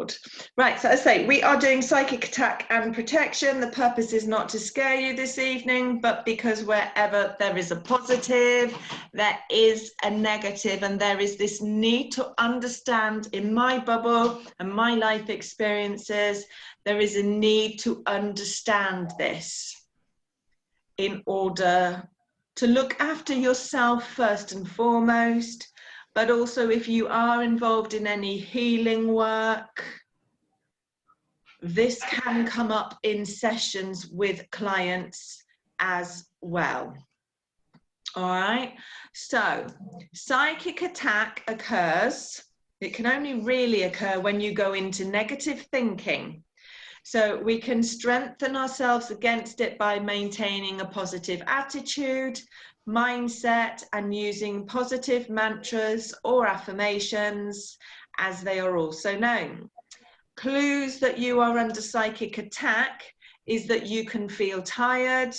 Lord. Right, so as I say, we are doing psychic attack and protection. The purpose is not to scare you this evening, but because wherever there is a positive, there is a negative, and there is this need to understand, in my bubble and my life experiences, there is a need to understand this in order to look after yourself first and foremost, but also if you are involved in any healing work, this can come up in sessions with clients as well. All right, so psychic attack occurs, it can only really occur when you go into negative thinking. So we can strengthen ourselves against it by maintaining a positive attitude, mindset, and using positive mantras or affirmations, as they are also known. Clues that you are under psychic attack is that you can feel tired,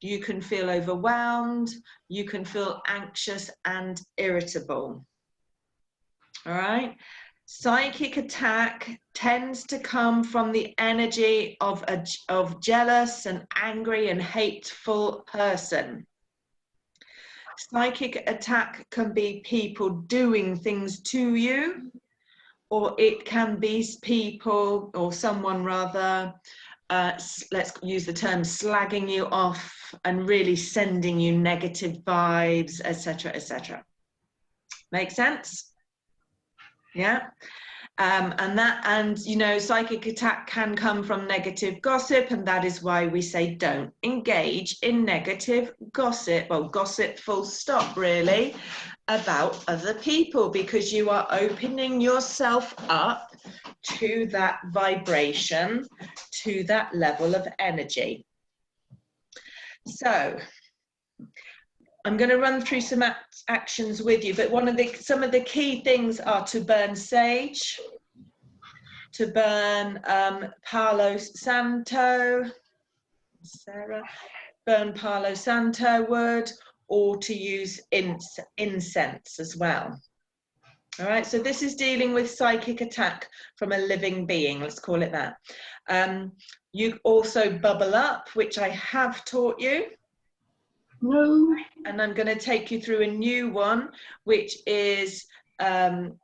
you can feel overwhelmed, you can feel anxious and irritable. All right. Psychic attack tends to come from the energy of jealous and angry and hateful person. Psychic attack can be people doing things to you, or it can be people, or someone rather, let's use the term slagging you off and really sending you negative vibes, etc., etc. Make sense? Yeah. And you know, psychic attack can come from negative gossip, and that is why we say don't engage in negative gossip, well, gossip full stop really, about other people, because you are opening yourself up to that vibration, to that level of energy. So I'm going to run through some actions with you, but some of the key things are to burn sage, to burn Palo Santo, Sarah, burn Palo Santo wood, or to use incense as well. All right, so this is dealing with psychic attack from a living being, let's call it that. You also bubble up, which I have taught you. No. And I'm going to take you through a new one, which is involving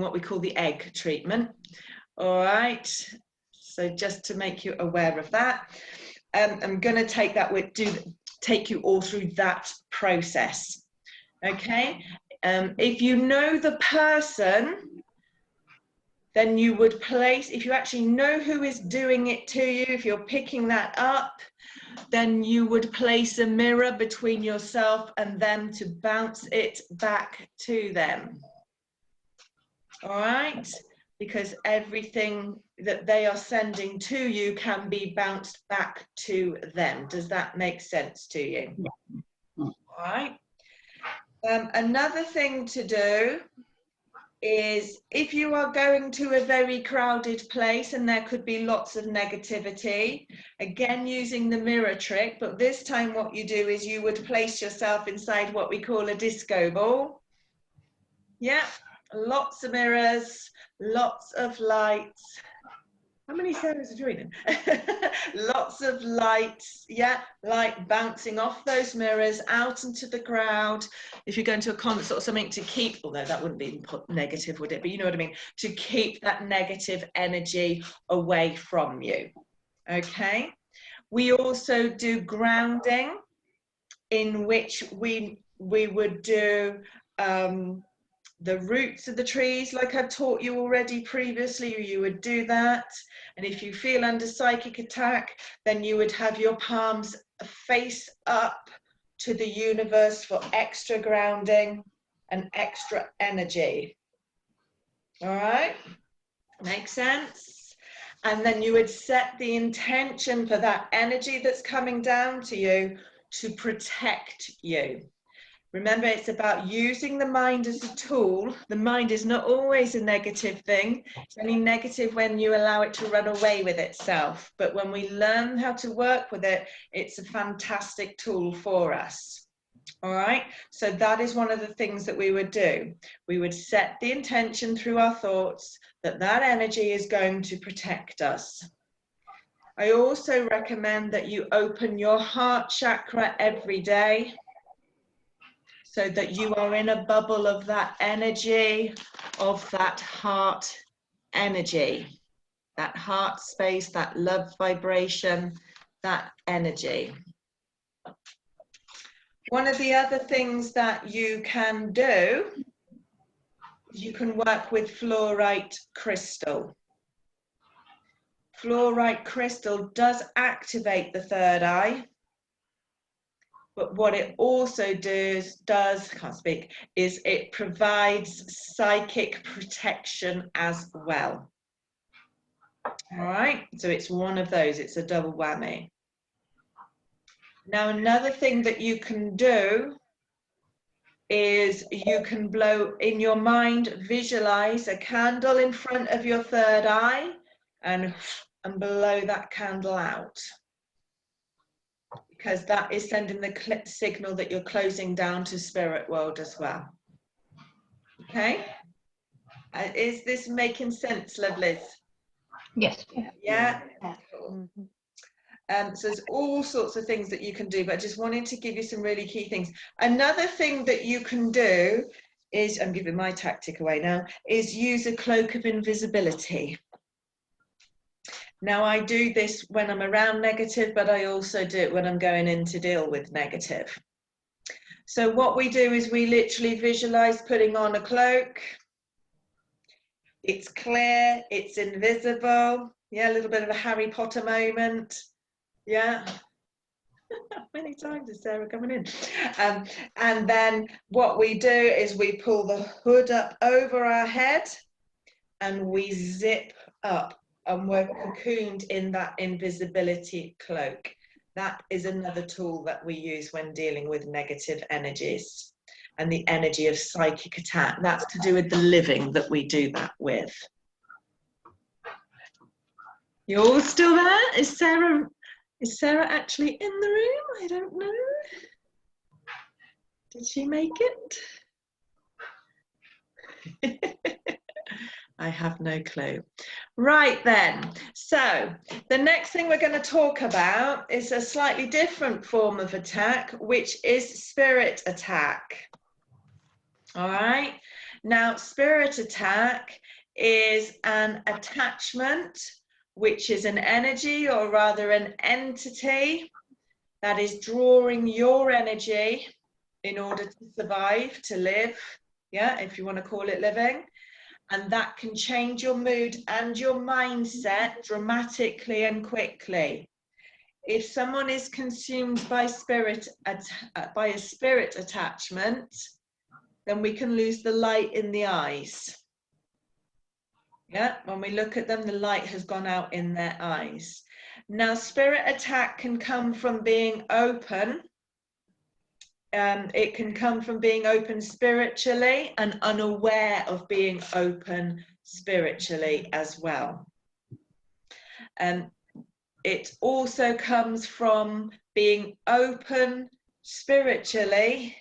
what we call the egg treatment. All right, so just to make you aware of that, I'm going to take you all through that process. Okay, if you know the person, then you would place, if you actually know who is doing it to you, if you're picking that up, then you would place a mirror between yourself and them to bounce it back to them. All right? Because everything that they are sending to you can be bounced back to them. Does that make sense to you? Yeah. All right. Another thing to do is, if you are going to a very crowded place and there could be lots of negativity, again using the mirror trick, but this time what you do is you would place yourself inside what we call a disco ball. Yeah, lots of mirrors, lots of lights. How many Sarahs are doing them? Lots of lights, yeah, light bouncing off those mirrors out into the crowd. If you're going to a concert or something, to keep, although that wouldn't be negative, would it? But you know what I mean, to keep that negative energy away from you. Okay. We also do grounding, in which we would do the roots of the trees, like I've taught you already previously. You would do that. And if you feel under psychic attack, then you would have your palms face up to the universe for extra grounding and extra energy. All right, makes sense? And then you would set the intention for that energy that's coming down to you to protect you. Remember, it's about using the mind as a tool. The mind is not always a negative thing. It's only negative when you allow it to run away with itself. But when we learn how to work with it, it's a fantastic tool for us. All right, so that is one of the things that we would do. We would set the intention through our thoughts that that energy is going to protect us. I also recommend that you open your heart chakra every day so that you are in a bubble of that energy, of that heart energy, that heart space, that love vibration, that energy. One of the other things that you can do, you can work with fluorite crystal. Fluorite crystal does activate the third eye, but what it also does, is it provides psychic protection as well. All right, so it's one of those, it's a double whammy. Now, another thing that you can do is you can blow in your mind, visualize a candle in front of your third eye and blow that candle out, because that is sending the signal that you're closing down to spirit world as well. Okay, is this making sense, lovelies? Yes. Yeah. Cool. So there's all sorts of things that you can do, but I just wanted to give you some really key things. Another thing that you can do is, I'm giving my tactic away now, is use a cloak of invisibility. Now, I do this when I'm around negative, but I also do it when I'm going in to deal with negative. So what we do is we literally visualize putting on a cloak. It's clear, it's invisible. Yeah, a little bit of a Harry Potter moment. Yeah. Many times is Sarah coming in. And then what we do is we pull the hood up over our head and we zip up, and we're cocooned in that invisibility cloak. That is another tool that we use when dealing with negative energies and the energy of psychic attack. That's to do with the living that we do that with. You're all still there? Is Sarah actually in the room? I don't know. Did she make it? I have no clue. Right then, so the next thing we're going to talk about is a slightly different form of attack, which is spirit attack. All right. Now, spirit attack is an attachment, which is an energy, or rather an entity, that is drawing your energy in order to survive, to live, yeah, if you want to call it living. And that can change your mood and your mindset dramatically and quickly. If someone is consumed by a spirit attachment, then we can lose the light in the eyes. Yeah, when we look at them, the light has gone out in their eyes. Now, spirit attack can come from being open. It can come from being open spiritually and unaware of being open spiritually as well. It also comes from being open spiritually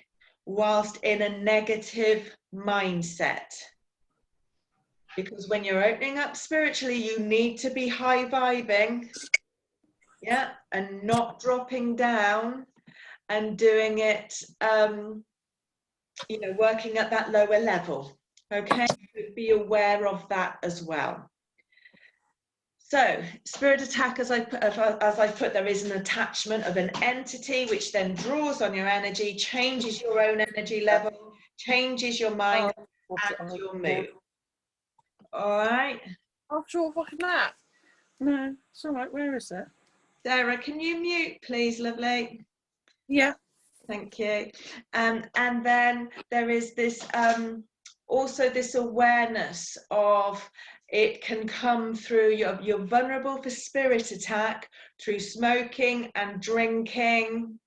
whilst in a negative mindset. Because when you're opening up spiritually, you need to be high vibing, yeah, and not dropping down and doing it, you know, working at that lower level. Okay, be aware of that as well. So, spirit attack, as I put, there is an attachment of an entity which then draws on your energy, changes your own energy level, changes your mind and your mood. All right. After all fucking that. No, it's all right. Where is it? Sarah, can you mute, please, lovely? Yeah. Thank you. And then there is this also this awareness of it can come through, you're vulnerable for spirit attack through smoking and drinking.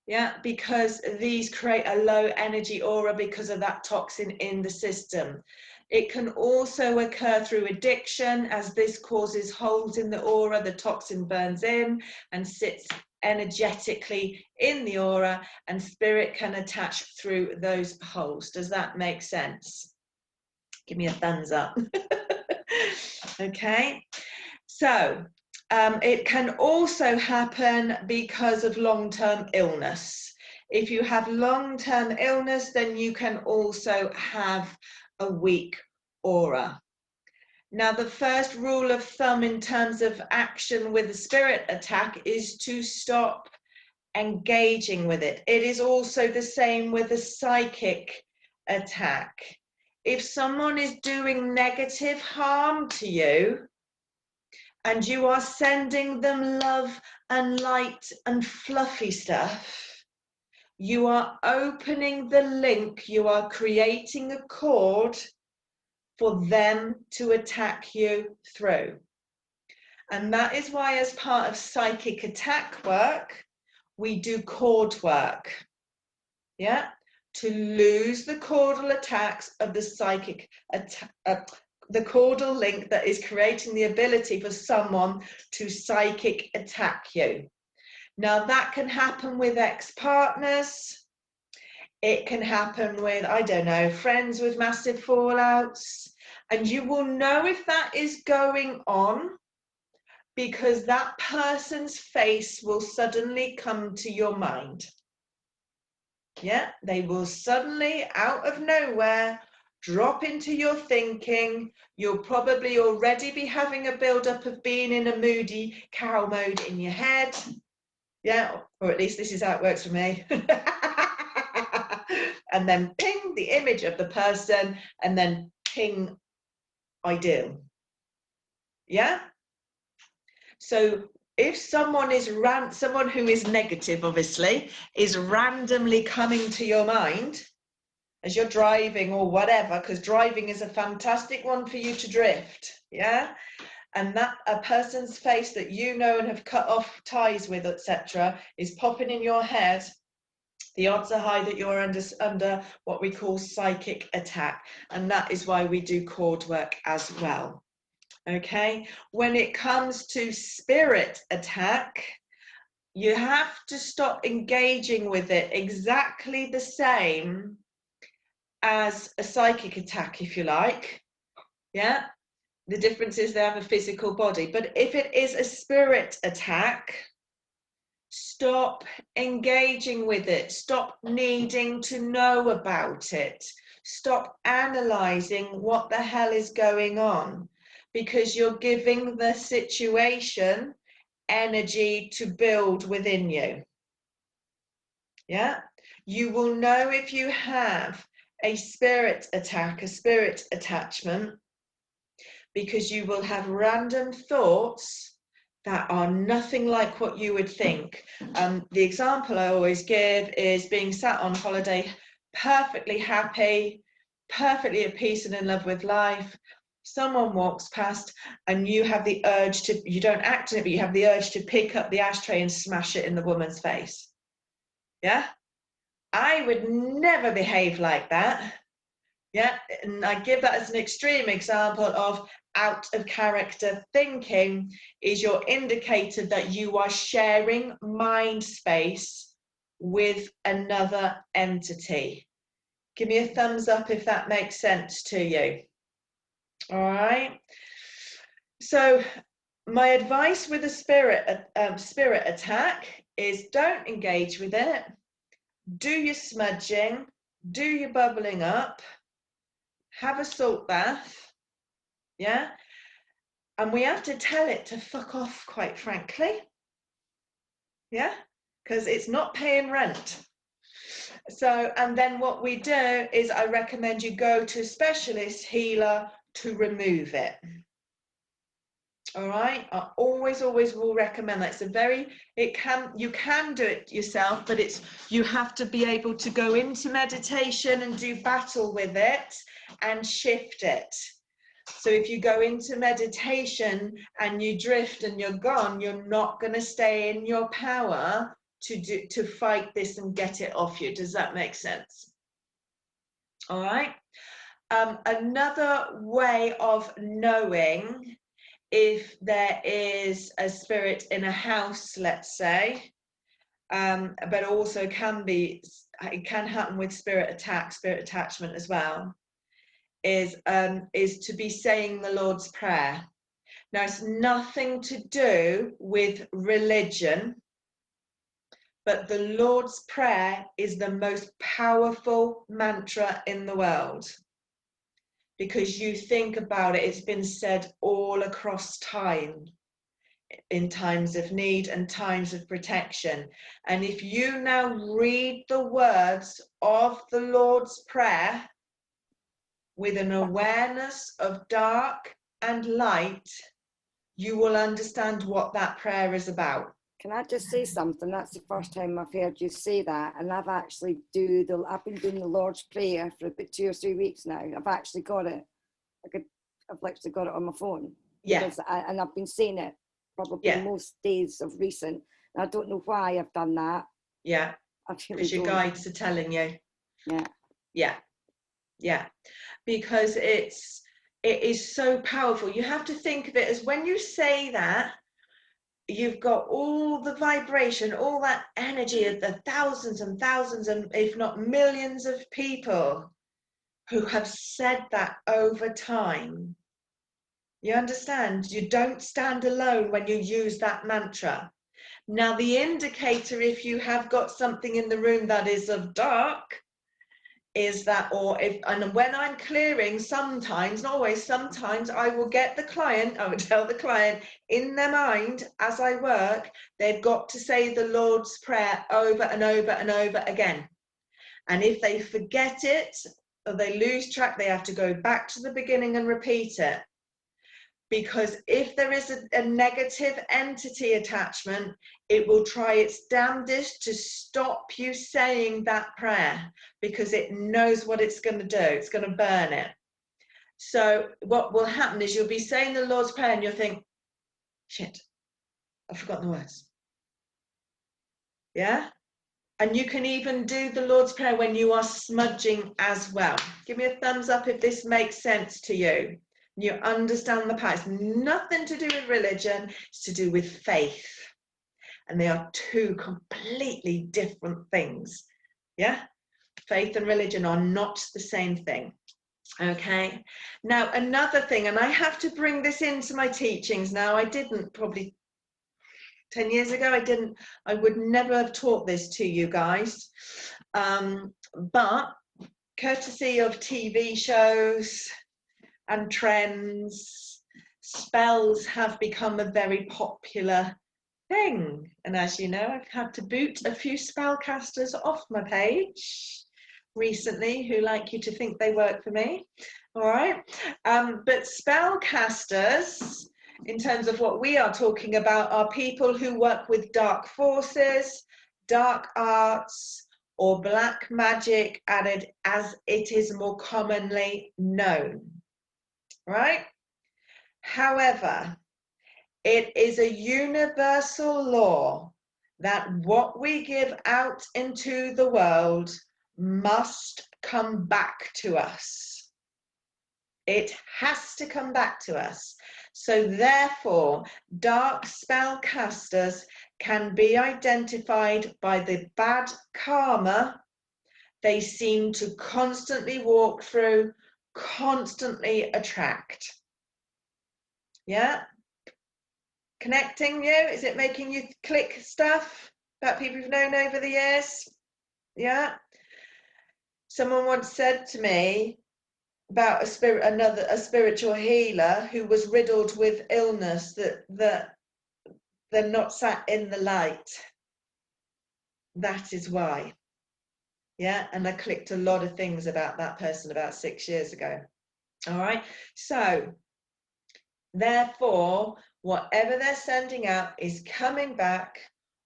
Yeah, because these create a low energy aura because of that toxin in the system. It can also occur through addiction, as this causes holes in the aura, the toxin burns in and sits energetically in the aura, and spirit can attach through those holes. Does that make sense? Give me a thumbs up. Okay, so it can also happen because of long-term illness. If you have long-term illness, then you can also have a weak aura. Now, the first rule of thumb in terms of action with a spirit attack is to stop engaging with it. It is also the same with a psychic attack. If someone is doing negative harm to you and you are sending them love and light and fluffy stuff, you are opening the link, you are creating a cord for them to attack you through. And that is why, as part of psychic attack work, we do cord work. Yeah, to lose the caudal attacks of the psychic attack, the caudal link that is creating the ability for someone to psychic attack you. Now, that can happen with ex-partners. It can happen with, I don't know, friends with massive fallouts. And you will know if that is going on because that person's face will suddenly come to your mind. Yeah, they will suddenly, out of nowhere, drop into your thinking. You'll probably already be having a build-up of being in a moody cow mode in your head. Yeah, or at least this is how it works for me. And then ping the image of the person, and then ping I do. Yeah? So if someone is someone who is negative, obviously, is randomly coming to your mind as you're driving or whatever, because driving is a fantastic one for you to drift, yeah? And that a person's face that you know and have cut off ties with, etc., is popping in your head, the odds are high that you're under what we call psychic attack. And that is why we do cord work as well. Okay, when it comes to spirit attack, you have to stop engaging with it exactly the same as a psychic attack, if you like. Yeah, the difference is they have a physical body. But if it is a spirit attack, stop engaging with it. Stop needing to know about it. Stop analysing what the hell is going on, because you're giving the situation energy to build within you. Yeah, you will know if you have a spirit attack, a spirit attachment, because you will have random thoughts that are nothing like what you would think. The example I always give is being sat on holiday, perfectly happy, perfectly at peace and in love with life. Someone walks past and you have the urge to, you don't act on it, but you have the urge to pick up the ashtray and smash it in the woman's face. Yeah? I would never behave like that. Yeah, and I give that as an extreme example of out of character thinking is your indicator that you are sharing mind space with another entity. Give me a thumbs up if that makes sense to you. All right. So my advice with a spirit attack is don't engage with it. Do your smudging, do your bubbling up, have a salt bath. Yeah, and we have to tell it to fuck off, quite frankly. Yeah, because it's not paying rent. So, and then what we do is I recommend you go to a specialist healer to remove it. All right, I always will recommend that. It's a very, you can do it yourself, but you have to be able to go into meditation and do battle with it and shift it. So if you go into meditation and you drift and you're gone, you're not going to stay in your power to fight this and get it off you. Does that make sense? All right. Another way of knowing if there is a spirit in a house, let's say, but also it can happen with spirit attachment as well, is to be saying the Lord's Prayer. Now, it's nothing to do with religion, but the Lord's Prayer is the most powerful mantra in the world. Because you think about it, it's been said all across time, in times of need and times of protection. And if you now read the words of the Lord's Prayer with an awareness of dark and light, you will understand what that prayer is about. Can I just say something? That's the first time I've heard you say that, and I've actually I've been doing the Lord's Prayer for about 2 or 3 weeks now. I've actually got it. I've literally got it on my phone. Yeah. And I've been saying it probably most days of recent. And I don't know why I've done that. Yeah. Because your guides are telling you. Yeah. Yeah. Yeah. Because it is so powerful. You have to think of it as when you say that, you've got all the vibration, all that energy of the thousands and thousands and if not millions of people who have said that over time. You understand? You don't stand alone when you use that mantra. Now, the indicator, if you have got something in the room that is of dark, is that, and when I'm clearing, sometimes, not always, sometimes I will get the client, I would tell the client in their mind as I work, they've got to say the Lord's Prayer over and over and over again. And if they forget it or they lose track, they have to go back to the beginning and repeat it. Because if there is a negative entity attachment, it will try its damnedest to stop you saying that prayer because it knows what it's going to do. It's going to burn it. So what will happen is you'll be saying the Lord's Prayer and you'll think, shit, I've forgotten the words. Yeah? And you can even do the Lord's Prayer when you are smudging as well. Give me a thumbs up if this makes sense to you. You understand the power. It's nothing to do with religion, it's to do with faith. And they are two completely different things. Yeah? Faith and religion are not the same thing. Okay? Now, another thing, and I have to bring this into my teachings now. I didn't probably 10 years ago, I would never have taught this to you guys. But courtesy of TV shows and trends, spells have become a very popular thing. And as you know, I've had to boot a few spellcasters off my page recently who like you to think they work for me. All right. But spellcasters, in terms of what we are talking about, are people who work with dark forces, dark arts, or black magic, as it is more commonly known. Right? However, it is a universal law that what we give out into the world must come back to us. It has to come back to us. So therefore, dark spellcasters can be identified by the bad karma they seem to constantly walk through, constantly attract. Yeah? Connecting you? Is it making you click stuff about people you've known over the years? Yeah? Someone once said to me about a spiritual healer who was riddled with illness, that they're not sat in the light. That is why. Yeah? And I clicked a lot of things about that person about 6 years ago. All right? So, therefore, whatever they're sending out is coming back.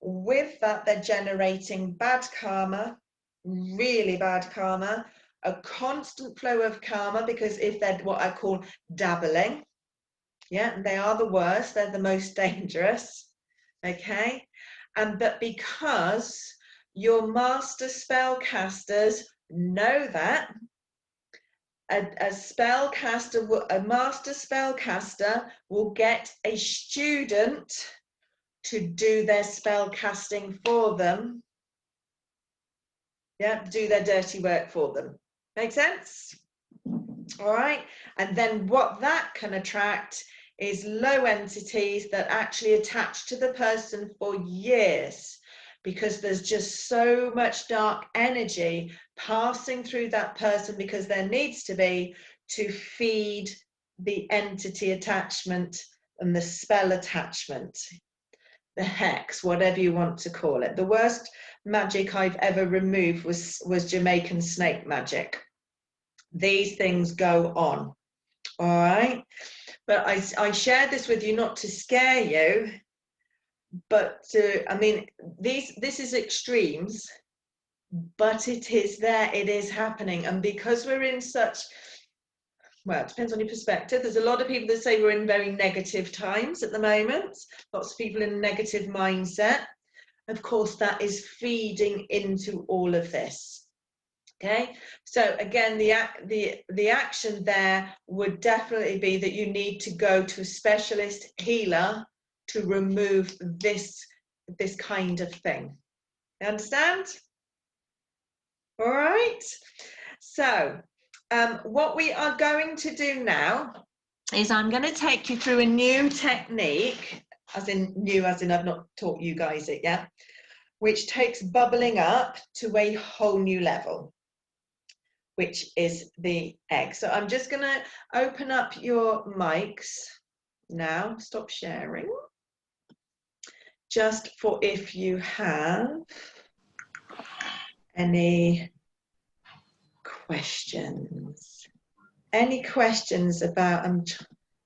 With that, they're generating bad karma, really bad karma, a constant flow of karma, because if they're what I call dabbling, yeah, they are the worst, they're the most dangerous, okay? But because your master spellcasters know that, a master spellcaster will get a student to do their spell casting for them. Yeah, do their dirty work for them. Make sense? All right. And then what that can attract is low entities that actually attach to the person for years, because there's just so much dark energy passing through that person, because there needs to be, to feed the entity attachment and the spell attachment, the hex, whatever you want to call it. The worst magic I've ever removed was Jamaican snake magic. These things go on. All right. But I shared this with you not to scare you, but I mean, this is extremes, but it is there, it is happening. And because we're in such, well, it depends on your perspective. There's a lot of people that say we're in very negative times at the moment. Lots of people in a negative mindset. Of course, that is feeding into all of this. Okay, so again, the action there would definitely be that you need to go to a specialist healer to remove this kind of thing. You understand? All right. So what we are going to do now is I'm going to take you through a new technique, as in I've not taught you guys it yet, which takes bubbling up to a whole new level, which is the egg. So I'm just going to open up your mics now. Stop sharing. Just for if you have any questions. Any questions about, I'm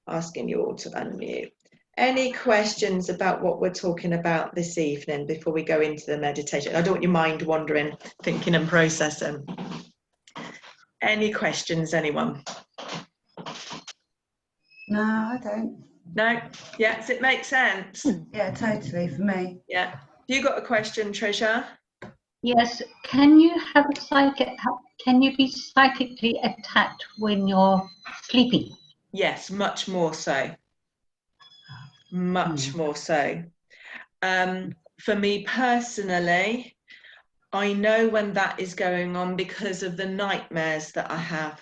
asking you all to unmute. Any questions about what we're talking about this evening before we go into the meditation? I don't want your mind wandering, thinking and processing. Any questions, anyone? No, I don't. No? Yeah, does it make sense? Yeah, totally, for me. Yeah. You got a question, Tricia? Yes. Can you have a can you be psychically attacked when you're sleeping? Yes, much more so. Much more so. For me personally, I know when that is going on because of the nightmares that I have.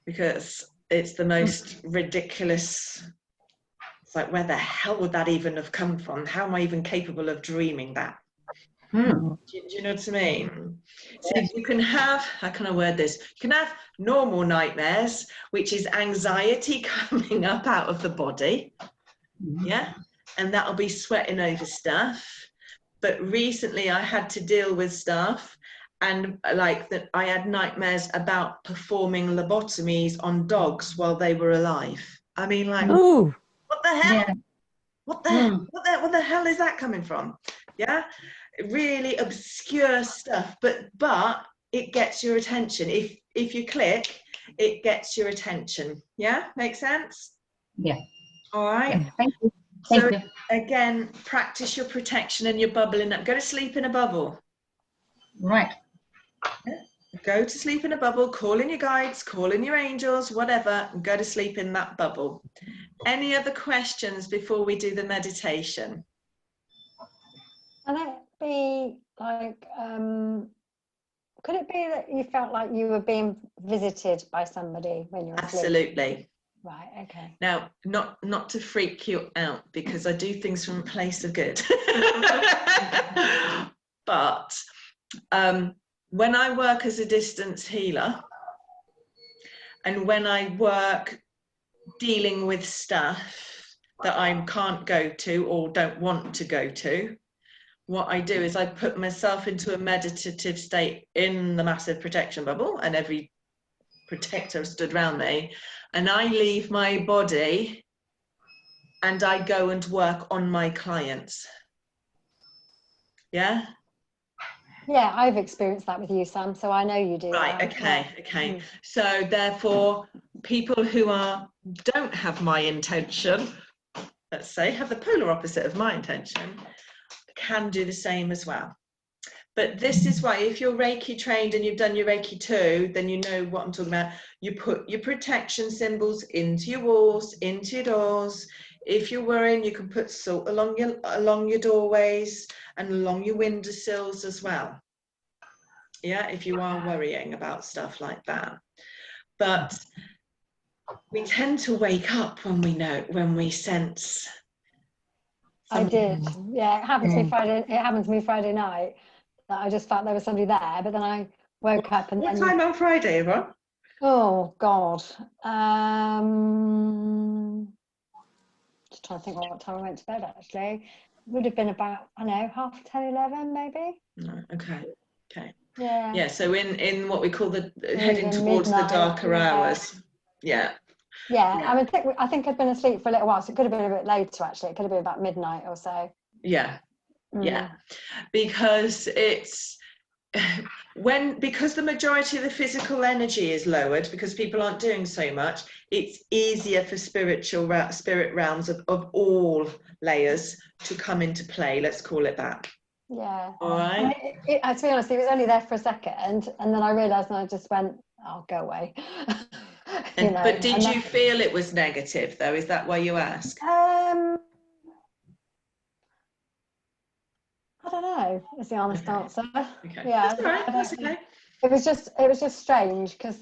Because it's the most ridiculous. It's like, where the hell would that even have come from? How am I even capable of dreaming that? Do you know what I mean? So you can have, how can I word this? You can have normal nightmares, which is anxiety coming up out of the body. Yeah. And that'll be sweating over stuff. But recently I had to deal with stuff, and like that I had nightmares about performing lobotomies on dogs while they were alive. I mean, like, Ooh. what the hell? Yeah. What the hell is that coming from? Yeah, really obscure stuff, but it gets your attention. If you click, it gets your attention. Yeah, make sense? Yeah. All right. Yeah. Thank you. So Thank you. again, practice your protection and your bubbling up. Go to sleep in a bubble. Right. Go to sleep in a bubble, call in your guides, call in your angels, whatever, and go to sleep in that bubble. Any other questions before we do the meditation? Can it be like, could it be that you felt like you were being visited by somebody when you're asleep? Absolutely. Right, okay. Now, not to freak you out, because I do things from a place of good. But when I work as a distance healer, and when I work dealing with stuff that I can't go to or don't want to go to, what I do is I put myself into a meditative state in the massive protection bubble, and every protector stood around me, and I leave my body and I go and work on my clients. Yeah? Yeah, I've experienced that with you, Sam, so I know you do. Right, that. okay, Yeah. okay. So therefore, people who don't have my intention, let's say, have the polar opposite of my intention, can do the same as well. But this is why, if you're Reiki trained and you've done your Reiki 2, then you know what I'm talking about. You put your protection symbols into your walls, into your doors. If you're worrying, you can put salt along your doorways and along your windowsills as well. Yeah, if you are worrying about stuff like that. But we tend to wake up when we sense. I did. Yeah, it happened to me Mm. Friday. It happened to me Friday night that I just felt there was somebody there, but then I woke up and What then. time on Friday, Yvonne? Oh God. Just trying to think what time I went to bed actually. Would have been about, I don't know, 10:30, 11 maybe. No, okay. Yeah. Yeah, so in what we call the Or heading even towards the midnight, darker yeah. hours. Yeah. Yeah, Yeah. I think I'd been asleep for a little while, so it could have been a bit later actually. It could have been about midnight or so. Yeah. Mm. Yeah. Because it's because the majority of the physical energy is lowered because people aren't doing so much, it's easier for spirit realms of all layers to come into play, let's call it that. Yeah. All I mean, right. to be honest, it was only there for a second, and then I realised, and I just went, "I'll go away." You know, But did and you feel it was negative though? Is that why you ask? I don't know. Is the honest Okay. answer. Okay. Yeah, That's all right. I That's don't know. okay. It was just strange because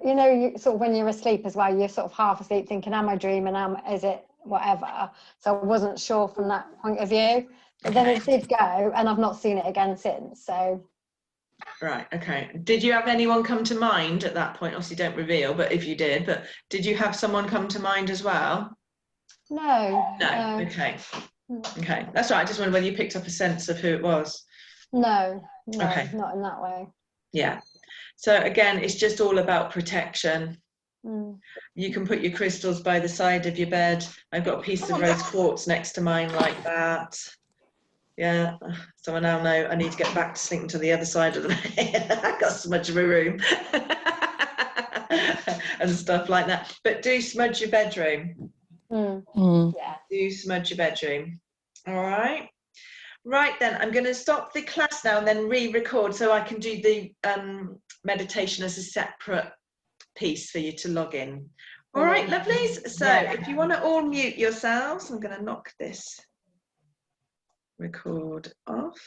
you know, you sort of when you're asleep as well, you're sort of half asleep, thinking, "Am I dreaming? Is it whatever?" So I wasn't sure from that point of view. But then it did go, and I've not seen it again since. So. Right, okay. Did you have anyone come to mind at that point? Obviously don't reveal, but if you did, but did you have someone come to mind as well? No. No, okay. Okay, that's right. I just wondered whether you picked up a sense of who it was. No, Okay. not in that way. Yeah. So again, it's just all about protection. Mm. You can put your crystals by the side of your bed. I've got a piece of rose quartz next to mine like that. Yeah, so I now know I need to get back to sleeping to the other side of the bed. I've got so much of a room and stuff like that. But do smudge your bedroom. Yeah. Do smudge your bedroom. All right. Right then, I'm going to stop the class now and then re-record so I can do the meditation as a separate piece for you to log in. All right, lovelies. So if you want to all mute yourselves, I'm going to knock this record off.